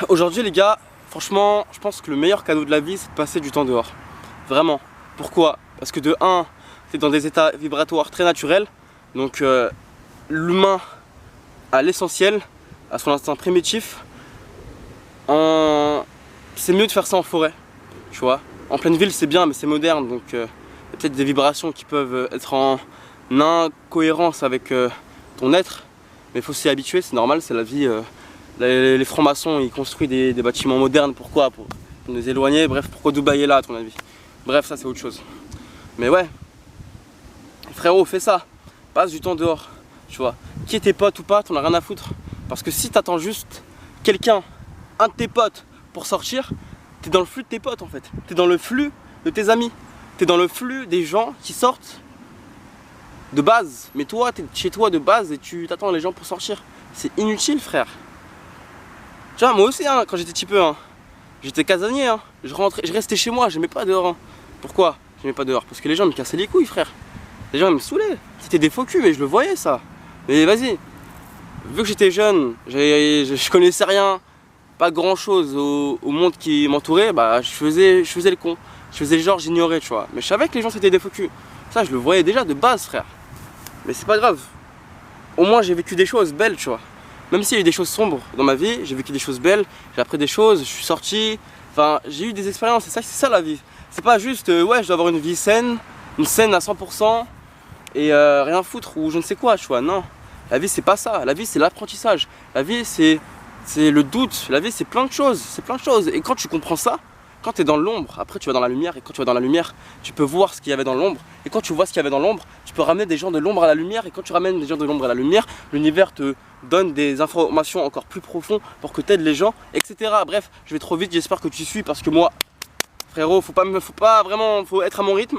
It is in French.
Aujourd'hui les gars, franchement, je pense que le meilleur cadeau de la vie c'est de passer du temps dehors. Vraiment. Pourquoi? Parce que de 1, t'es dans des états vibratoires très naturels. Donc l'humain a l'essentiel, à son instinct primitif. C'est mieux de faire ça en forêt, tu vois. En pleine ville c'est bien mais c'est moderne, donc il y a peut-être des vibrations qui peuvent être en incohérence avec ton être. Mais il faut s'y habituer, c'est normal, c'est la vie. Les francs-maçons ils construisent des bâtiments modernes, pourquoi? Pour nous éloigner, bref, pourquoi Dubaï est là à ton avis? Bref, ça c'est autre chose. Mais ouais, frérot, fais ça, passe du temps dehors, tu vois. Qui est tes potes ou pas, t'en as rien à foutre. Parce que si t'attends juste quelqu'un, un de tes potes, pour sortir, t'es dans le flux de tes potes en fait. T'es dans le flux de tes amis. T'es dans le flux des gens qui sortent de base. Mais toi, t'es chez toi de base et tu t'attends les gens pour sortir. C'est inutile, frère. Tu vois, moi aussi, hein, quand j'étais petit peu, hein, j'étais casanier. Hein. Je restais chez moi, j'aimais pas dehors. Hein. Pourquoi j'aimais pas dehors? Parce que les gens me cassaient les couilles, frère. Les gens ils me saoulaient. C'était des faux culs, mais je le voyais ça. Mais vas-y. Vu que j'étais jeune, je connaissais rien, pas grand chose au monde qui m'entourait, bah je faisais le con. Je faisais le genre, j'ignorais, tu vois. Mais je savais que les gens c'était des faux culs. Ça, je le voyais déjà de base, frère. Mais c'est pas grave. Au moins, j'ai vécu des choses belles, tu vois. Même s'il y a eu des choses sombres dans ma vie, j'ai vécu des choses belles, j'ai appris des choses, je suis sorti. Enfin, j'ai eu des expériences, c'est ça la vie. C'est pas juste, ouais, je dois avoir une vie saine, une scène à 100% et rien foutre ou je ne sais quoi, tu vois. Non, la vie c'est pas ça. La vie c'est l'apprentissage. La vie c'est le doute. La vie c'est plein de choses. C'est plein de choses. Et quand tu comprends ça, quand tu es dans l'ombre, après tu vas dans la lumière. Et quand tu vas dans la lumière, tu peux voir ce qu'il y avait dans l'ombre. Et quand tu vois ce qu'il y avait dans l'ombre, tu peux ramener des gens de l'ombre à la lumière. Et quand tu ramènes des gens de l'ombre à la lumière, l'univers te donne des informations encore plus profondes pour que tu aides les gens, etc. Bref, je vais trop vite. J'espère que tu suis parce que moi, frérot, faut pas vraiment, faut être à mon rythme.